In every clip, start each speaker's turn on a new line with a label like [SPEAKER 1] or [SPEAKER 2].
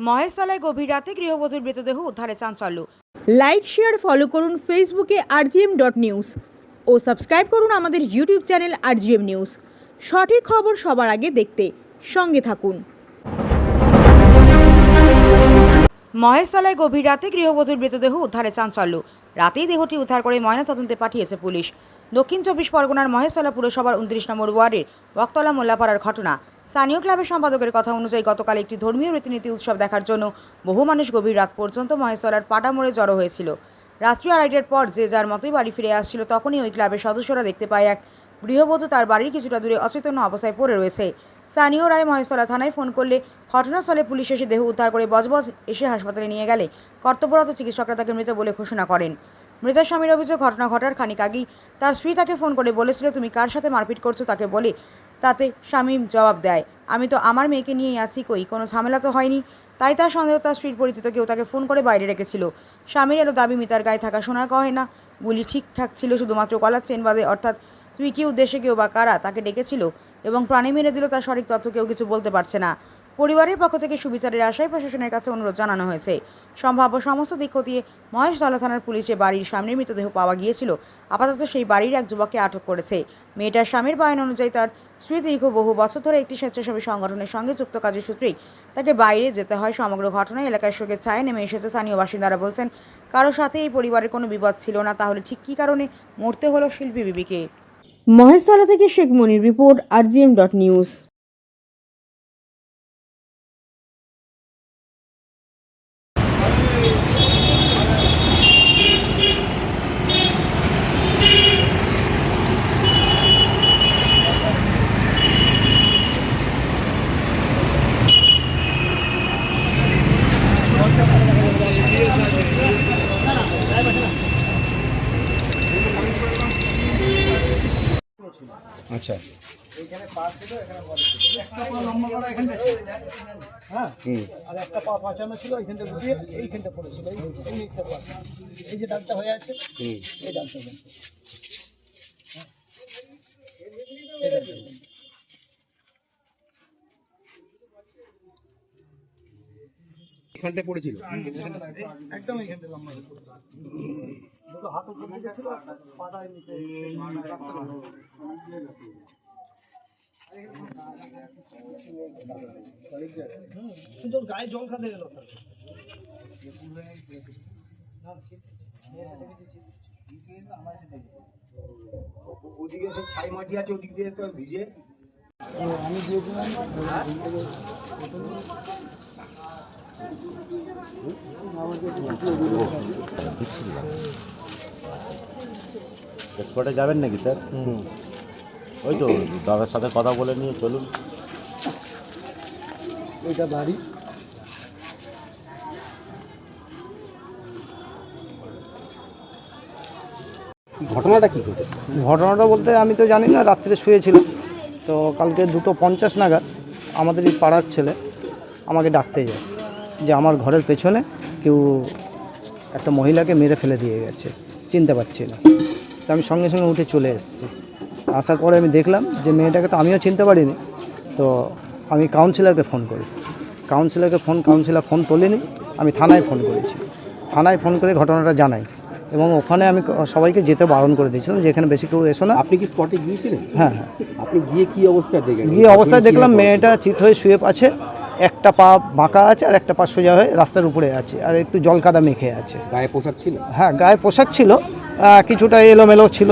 [SPEAKER 1] মহেশতলায় গভীর রাতে গৃহবধূর মৃতদেহ উদ্ধারে চাঞ্চল্য।
[SPEAKER 2] লাইক শেয়ার ফলো করুন ফেসবুকে rgm.news ও সাবস্ক্রাইব করুন আমাদের ইউটিউব চ্যানেল rgm নিউজ। সঠিক খবর সবার আগে দেখতে সঙ্গে থাকুন।
[SPEAKER 1] মহেশতলায় গভীর রাতে গৃহবধূর মৃতদেহ উদ্ধারে চাঞ্চল্য। রাতেই দেহটি উদ্ধার করে ময়নাতদন্তে পাঠিয়েছে পুলিশ। দক্ষিণ 24 পরগনার মহেশতলা পুরসভার 29 নম্বর ওয়ার্ডের বকতলা মোল্লাপাড়ার ঘটনা। স্থানীয় ক্লাবের সম্পাদকের কথা অনুযায়ী গতকাল একটি ধর্মীয় রীতিনীতি উৎসব দেখার জন্য বহু মানুষ গভীর রাত পর্যন্ত মহেশতলার পাটা মোড়ে জড়ো হয়েছিল। রাত্রি 2:30টার পর যে যার মতোই বাড়ি ফিরে আসছিল, তখনই ওই ক্লাবের সদস্যরা দেখতে পায় এক গৃহবধূ তার বাড়ির কিছুটা দূরে অচেতন অবস্থায় পড়ে রয়েছে। স্থানীয়রাই মহেশতলা থানায় ফোন করলে ঘটনাস্থলে পুলিশ এসে দেহ উদ্ধার করে বজবজ এসে হাসপাতালে নিয়ে গেলে কর্তব্যরত চিকিৎসকরা তাকে মৃত বলে ঘোষণা করেন। মৃতের স্বামীর অভিযোগ, ঘটনা ঘটার খানিক আগেই তার স্ত্রী তাকে ফোন করে বলেছিল, তুমি কার সাথে মারপিট করছো তাকে বলে। তাতে স্বামী জবাব দেয়, আমি তো আমার মেয়েকে নিয়েই আছি, কোনো ঝামেলা তো হয়নি। তাই তার সন্দেহ তার স্ত্রীর পরিচিত কেউ তাকে ফোন করে বাইরে রেখেছিল। স্বামীর এলো দাবি, মিতার গায়ে থাকা সোনার গয়না গুলি ঠিকঠাক ছিল, শুধুমাত্র গলার চেন বাদে। অর্থাৎ তুই কি উদ্দেশ্যে কেউ বা কারা তাকে ডেকেছিল এবং প্রাণে মেরে দিল, তার সঠিক তথ্য কেউ কিছু বলতে পারছে না। পরিবারের পক্ষ থেকে সুবিচারের আশায় প্রশাসনের কাছে অনুরোধ জানানো হয়েছে। সম্ভাব্য সমস্ত দিক খতিয়ে মহেশতলা থানার পুলিশে বাড়ির সামনে মৃতদেহ পাওয়া গিয়েছিল। আপাতত সেই বাড়ির এক যুবককে আটক করেছে। মেয়েটার স্বামীর বয়ান অনুযায়ী তার স্ত্রী দীর্ঘ বহু বছর ধরে একটি স্বেচ্ছাসেবী সংগঠনের সঙ্গে যুক্ত, কাজের সূত্রেই তাকে বাইরে যেতে হয়। সমগ্র ঘটনায় এলাকায় শোকের ছায়া নেমে এসেছে। স্থানীয় বাসিন্দারা বলছেন, কারোর সাথে এই পরিবারের কোনো বিবাদ ছিল না, তাহলে ঠিক কী কারণে মরতে হলো শিল্পী বিবিকে?
[SPEAKER 2] মহেশতলা থেকে শেখ মনির রিপোর্ট, rgm.news।
[SPEAKER 3] আচ্ছা,
[SPEAKER 4] এইখানে পা ছিল, এখানে বল ছিল, একটা পা লম্বা করা এখানটা ছিল, হ্যাঁ, আর একটা পা পাঁচানো ছিল, এইখানটা গুটিয়ে এইখানটা পড়েছিল, এইটা পা, এই যে দাগটা হয়ে আছে, এই দাগটা, এই দাগটা
[SPEAKER 3] এখানটায় পড়েছিল।
[SPEAKER 4] একদম এইখানটা লম্বা ছিল, দুটো হাত উপর দিকে ছিল, পাটা নিচে, কিন্তু গায়ে জল খাতে গেল,
[SPEAKER 3] ওদিকে সব ছাই মাটি আছে, ওদিক দিয়ে সব ভিজে।
[SPEAKER 4] আমি দিয়েছিলাম
[SPEAKER 5] স্পটে যাবেন নাকি স্যার? ওই তো দাদার সাথে কথা বলে নিয়ে চলুন।
[SPEAKER 4] এটা বাড়ি,
[SPEAKER 3] ঘটনাটা কি ঘটেছে?
[SPEAKER 6] ঘটনাটা বলতে আমি তো জানি না, রাত্রে শুয়েছিলাম তো কালকে 2:50 নাগাদ আমাদের এই পাড়ার ছেলে আমাকে ডাকতে যায় যে আমার ঘরের পেছনে কেউ একটা মহিলাকে মেরে ফেলে দিয়ে গেছে, চিনতে পারছি না। তো আমি সঙ্গে সঙ্গে উঠে চলে এসেছি। আসার পরে আমি দেখলাম যে মেয়েটাকে তো আমিও চিনতে পারিনি। তো আমি কাউন্সিলরকে ফোন করি, কাউন্সিলর ফোন তোলেনি। আমি থানায় ফোন করেছি, থানায় ফোন করে ঘটনাটা জানাই এবং ওখানে আমি সবাইকে যেতে বারণ করে দিয়েছিলাম যে এখানে বেশি কেউ এসো না।
[SPEAKER 3] আপনি কি স্পটে গিয়েছিলেন?
[SPEAKER 6] হ্যাঁ,
[SPEAKER 3] আপনি গিয়ে কি অবস্থা দেখলেন?
[SPEAKER 6] গিয়ে অবস্থায় দেখলাম মেয়েটা চিত হয়ে শুয়ে আছে, একটা পা বাঁকা আছে আর একটা পা সোজা হয়ে রাস্তার উপরে আছে, আর একটু জল কাদা মেখে আছে।
[SPEAKER 3] গায়ে পোশাক ছিল?
[SPEAKER 6] হ্যাঁ, গায়ে পোশাক ছিল, কিছুটা এলোমেলো ছিল,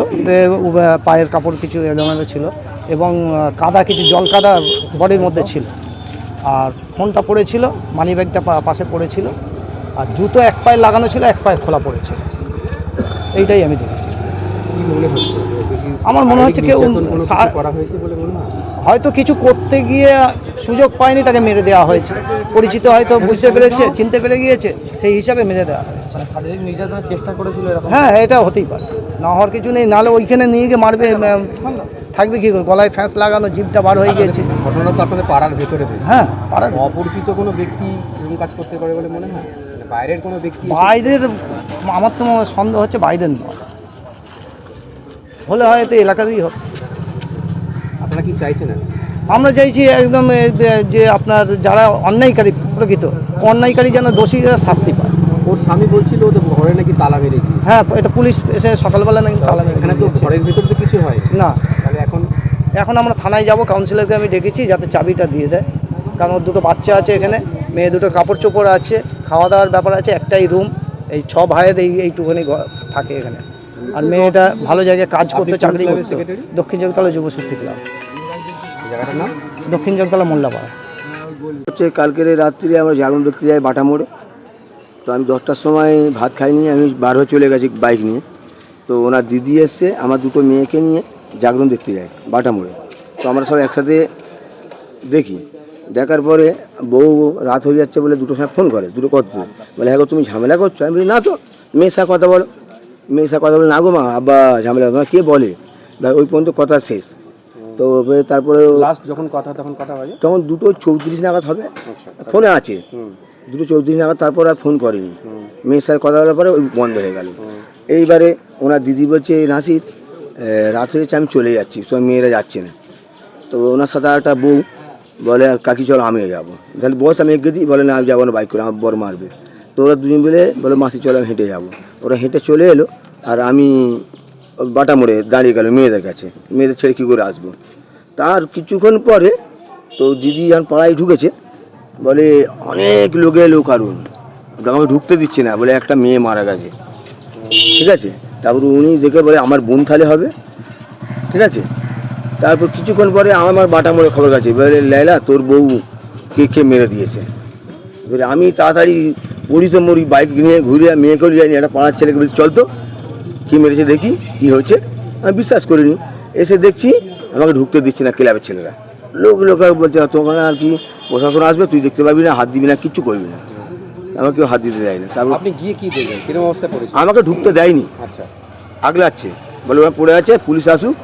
[SPEAKER 6] পায়ের কাপড় কিছু এলোমেলো ছিল এবং কাদা, কিছু জল কাদা বডির মধ্যে ছিল। আর ফোনটা পড়েছিল, মানি ব্যাগটা পাশে পড়েছিল, আর জুতো এক পায়ে লাগানো ছিল, এক পায়ে খোলা পড়েছিল। এইটাই আমি দেখেছি।
[SPEAKER 3] কি মনে হচ্ছে?
[SPEAKER 6] আমার মনে হচ্ছে কেউ
[SPEAKER 3] করা হয়েছে বলে মনে হয়।
[SPEAKER 6] হয়তো কিছু করতে গিয়ে সুযোগ পায়নি, তাকে মেরে দেওয়া হয়েছে। পরিচিত হয়তো বুঝতে পেরেছে, চিনতে পেরে গিয়েছে, সেই হিসাবে মেরে দেওয়া হয়েছে।
[SPEAKER 4] শারীরিক নির্যাতনের চেষ্টা করেছিল এরকম?
[SPEAKER 6] হ্যাঁ, এটা হতেই পারে, না হওয়ার কিছু নেই। নাহলে ওইখানে নিয়ে গিয়ে মারবে, থাকবে কি করে? গলায় ফ্যাঁস লাগানো, জিভটা বার হয়ে গিয়েছে।
[SPEAKER 3] ঘটনা তো আপনাদের পাড়ার ভেতরে হয়েছে।
[SPEAKER 6] হ্যাঁ, পাড়ার
[SPEAKER 3] অপরিচিত কোনো ব্যক্তি এরকম কাজ করতে পারে বলে মনে হয়? বাইরের কোনো ব্যক্তি?
[SPEAKER 6] বাইরের, আমার তো সন্দেহ হচ্ছে বাইরের নয়, হলে হয়তো এলাকারই হোক।
[SPEAKER 3] আপনারা কি চাইছেন?
[SPEAKER 6] আমরা চাইছি একদম যে আপনার যারা অন্যায়কারী প্রকৃত অন্যায়কারী যেন দোষীরা শাস্তি পায়।
[SPEAKER 3] ওর স্বামী বলছিল ও তো ঘরে নাকি তালা মেরে গিয়ে।
[SPEAKER 6] হ্যাঁ, এটা পুলিশ এসে সকালবেলা নাকি তালা মেরে
[SPEAKER 3] এখানে তো ঘরের ভিতর তো কিছু হয়
[SPEAKER 6] না।
[SPEAKER 3] তাহলে
[SPEAKER 6] এখন আমরা থানায় যাব, কাউন্সিলরকে আমি ডেকেছি যাতে চাবিটা দিয়ে দেয়, কারণ ওর দুটো বাচ্চা আছে এখানে, মেয়ে দুটো কাপড় চোপড় আছে, খাওয়া দাওয়ার ব্যাপার আছে, একটাই রুম, এই 6 ভাইয়ের এইটুখানি থাকে এখানে। আর মেয়েটা ভালো জায়গায় কাজ করতে, চাকরি করতে, দক্ষিণ জগতলা যুব শক্তি ক্লাব,
[SPEAKER 3] জায়গাটার নাম
[SPEAKER 6] দক্ষিণ জগতলা মোল্লাপাড়া।
[SPEAKER 7] হচ্ছে কালকের রাত্রি আমরা জাগরণ দেখতে যাই বাটা মোড়ে। তো আমি 10টার সময় ভাত খাইনি, আমি বার হয়ে চলে গেছি বাইক নিয়ে। তো ওনার দিদি এসছে আমার দুটো মেয়েকে নিয়ে জাগরণ দেখতে যায় বাটা মোড়ে। তো আমরা সব একসাথে দেখি, দেখার পরে বউ রাত হয়ে যাচ্ছে বলে 2টোর সময় ফোন করে, 2টো করতে বলে হ্যাঁ গো তুমি ঝামেলা করছো? আমি বলি না তো, মেয়ের সাথে কথা বলো। মেয়ের সাথে কথা বলে না গো মা আব্বা ঝামেলা কে বলে, ওই পর্যন্ত কথা শেষ। তো তারপরে
[SPEAKER 3] লাস্ট যখন কথা তখন কটা বাজে?
[SPEAKER 7] তখন 2:34 নাগাদ হবে, ফোনে আছে 2:34 নাগাদ। তারপর আর ফোন করেনি। মেয়ের সাথে কথা বলার পরে ওই বন্ধ হয়ে গেল। এইবারে ওনার দিদি বলছে নাসির রাত হয়ে যাচ্ছে আমি চলে যাচ্ছি, সব মেয়েরা যাচ্ছে না। তো ওনার সাথে একটা বউ বলে কাকি চলো আমিও যাবো। তাহলে বস আমি এগিয়ে দিই, বলে না আমি যাবো না, বাইক করে আমার বর মারবে। তো ওরা দুজন মিলে বলে মাসি চলো আমি হেঁটে যাবো। ওরা হেঁটে চলে এলো আর আমি বাটা মোড়ে দাঁড়িয়ে গেল মেয়েদের কাছে, মেয়েদের ছেড়ে কী করে আসবো। তার কিছুক্ষণ পরে তো দিদি যখন পাড়ায় ঢুকেছে বলে অনেক লোক এলো, কারণ আমাকে ঢুকতে দিচ্ছে না, বলে একটা মেয়ে মারা গেছে। ঠিক আছে, তারপর উনি দেখে বলে আমার বোন থালে হবে। ঠিক আছে, তারপর কিছুক্ষণ পরে আমার বাটা মোড়ে খবর গেছে, বলে লাইলা তোর বউ কে মেরে দিয়েছে। বলে আমি তাড়াতাড়ি পড়ি তো মরি, বাইক নিয়ে ঘুরে মেয়েকেও যাইনি, একটা পাড়ার ছেলেকে বলছি চল তো কী মেরেছে দেখি কী হয়েছে। আমি বিশ্বাস করিনি, এসে দেখছি আমাকে ঢুকতে দিচ্ছে না ক্লাবের ছেলেরা। লোক বলছে তোমার আর কি প্রশাসন আসবে, তুই দেখতে পাবি না, হাত দিবি না, কিচ্ছু করবি না। আমাকে কেউ হাত দিতে দেয় না। তারপর
[SPEAKER 3] আপনি গিয়ে কি দেখলেন, কিরকম অবস্থা পড়েছে?
[SPEAKER 7] আমাকে ঢুকতে দেয়নি,
[SPEAKER 3] আচ্ছা,
[SPEAKER 7] আগলাচ্ছে, বলে ওরা পড়ে আছে পুলিশ আসুক।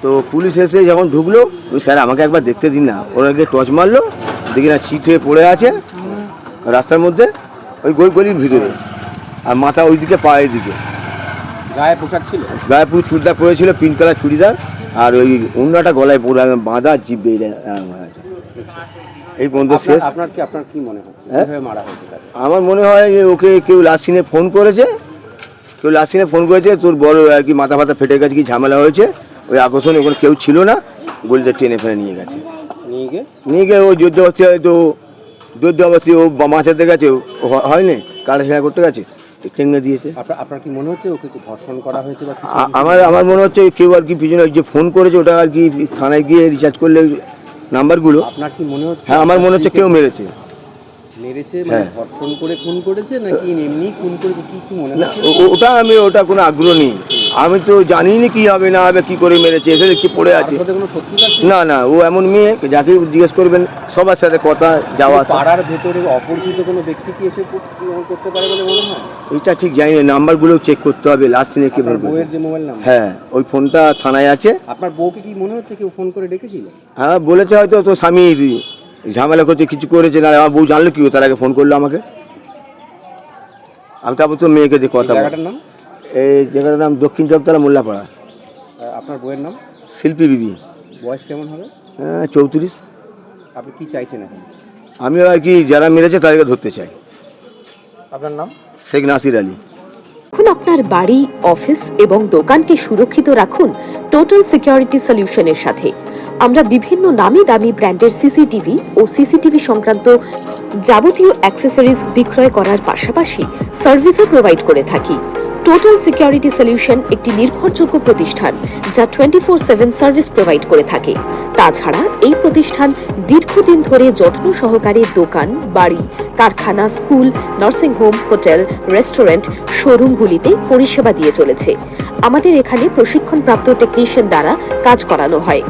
[SPEAKER 7] তো পুলিশ এসে যখন ঢুকলো, স্যার আমাকে একবার দেখতে দিন না। ওরা গিয়ে টর্চ মারলো, দেখি না ছিট হয়ে পড়ে আছে রাস্তার মধ্যে, ওই গলির ভিতরে, আর মাথা ওইদিকে পা এদিকে।
[SPEAKER 3] গায়ে পোশাক ছিল?
[SPEAKER 7] গায়ে পুরো চুড়িদার পরেছিল, পিঙ্ক কালার চুড়িদার, আর ওই অন্যটা গলায় পরে বাঁধা, জিভ বেরিয়ে আছে। এই পর্যন্ত শেষ।
[SPEAKER 3] আপনার কি মনে হচ্ছে কিভাবে মারা হয়েছে তাকে?
[SPEAKER 7] আমার মনে হয় যে ওকে কেউ লাস্ট ফোন করেছে, তোর বড় আর কি মাথা ফাথা ফেটে গেছে, কি ঝামেলা হয়েছে, ওই আকর্ষণ ওখানে কেউ ছিল না, গলিতে টেনে ফেলে নিয়ে গেছে। নিয়ে গিয়ে ওই যুদ্ধ অবস্থি ও বাঁচাতে গেছে, হয়নি কাটাছেড়া করতে গেছে, ঠেঙে দিয়েছে।
[SPEAKER 3] আপনার কি মনে হচ্ছে ওকে ধর্ষণ করা হয়েছে?
[SPEAKER 7] আমার মনে হচ্ছে কেউ আর কি পিছনে যে ফোন করেছে, ওটা আর কি থানায় গিয়ে রিচার্জ করলে নাম্বারগুলো।
[SPEAKER 3] আপনার কি মনে হচ্ছে?
[SPEAKER 7] হ্যাঁ, আমার মনে হচ্ছে কেউ মেরেছে।
[SPEAKER 3] মানে ধর্ষণ করে খুন করেছে নাকি এমনি খুন করেছে, কিছু মনে
[SPEAKER 7] হচ্ছে? ওটা কোনো আগ্রহ নেই, আমি তো জানি না কি হবে না হবে, কি করে মেরেছে, এসে দেখছি পড়ে আছে। না, ও এমন মেয়ে যাকে জিজ্ঞেস করবেন সবার সাথে কথা যাওয়া।
[SPEAKER 3] পাড়ার ভেতরে অপরিচিত কোনো ব্যক্তি কি এসে করতে পারে বলে মনে হয়?
[SPEAKER 7] এটা ঠিক জানি না, নাম্বারগুলো চেক করতে হবে লাস্ট দিনে কি বলবো।
[SPEAKER 3] বউয়ের যে মোবাইল নাম্বার?
[SPEAKER 7] হ্যাঁ, ওই ফোনটা থানায় আছে।
[SPEAKER 3] আপনার বউকে কি মনে হচ্ছে কেউ ফোন করে ডেকেছিল?
[SPEAKER 7] হ্যাঁ, বলেছে হয়তো তো স্বামী ঝামেলা করছে, কিছু করেছে, না আমার বউ জানলো কি, তার আগে ফোন করলো আমাকে। আমি তারপর তো মেয়েকে দিয়ে কথা।
[SPEAKER 3] জায়গাটার নাম?
[SPEAKER 7] এই জায়গাটার নাম দক্ষিণ জগতলা মোল্লাপাড়া।
[SPEAKER 3] আপনার বউয়ের নাম?
[SPEAKER 7] শিল্পী বিবি।
[SPEAKER 3] বয়স কেমন হবে?
[SPEAKER 7] 34।
[SPEAKER 3] আপনি কি চাইছেন এখন?
[SPEAKER 7] আমি আর কি যারা মেরেছে তাদেরকে ধরতে চাই।
[SPEAKER 3] আপনার নাম?
[SPEAKER 7] শেখ নাসির আলী।
[SPEAKER 8] এখন আপনার বাড়ি, অফিস এবং দোকানকে সুরক্ষিত রাখুন টোটাল সিকিউরিটি সলিউশনের সাথে। আমরা বিভিন্ন নামি দামি ব্র্যান্ডের সিসিটিভি ও সিসিটিভি সংক্রান্ত যাবতীয় অ্যাক্সেসরিজ বিক্রয় করার পাশাপাশি সার্ভিসও প্রোভাইড করে থাকি। টোটাল সিকিউরিটি সলিউশন একটি নির্ভরযোগ্য প্রতিষ্ঠান যা 24/7 সার্ভিস প্রোভাইড করে থাকে। তাছাড়া এই প্রতিষ্ঠান দীর্ঘদিন ধরে যত্ন সহকারে দোকান, বাড়ি, কারখানা, school, nursing home, hotel, restaurant, শোরুমগুলিতে পরিষেবা দিয়ে চলেছে। আমাদের এখানে প্রশিক্ষণপ্রাপ্ত টেকনিশিয়ান দ্বারা কাজ করানো হয়।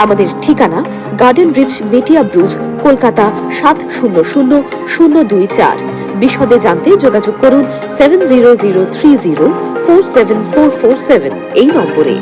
[SPEAKER 8] আমাদের ঠিকানা গার্ডেন রিচ, মেটিয়া ব্রুজ, কলকাতা 700024। বিশদে জানতে যোগাযোগ করুন 7003047447 এই নম্বরে।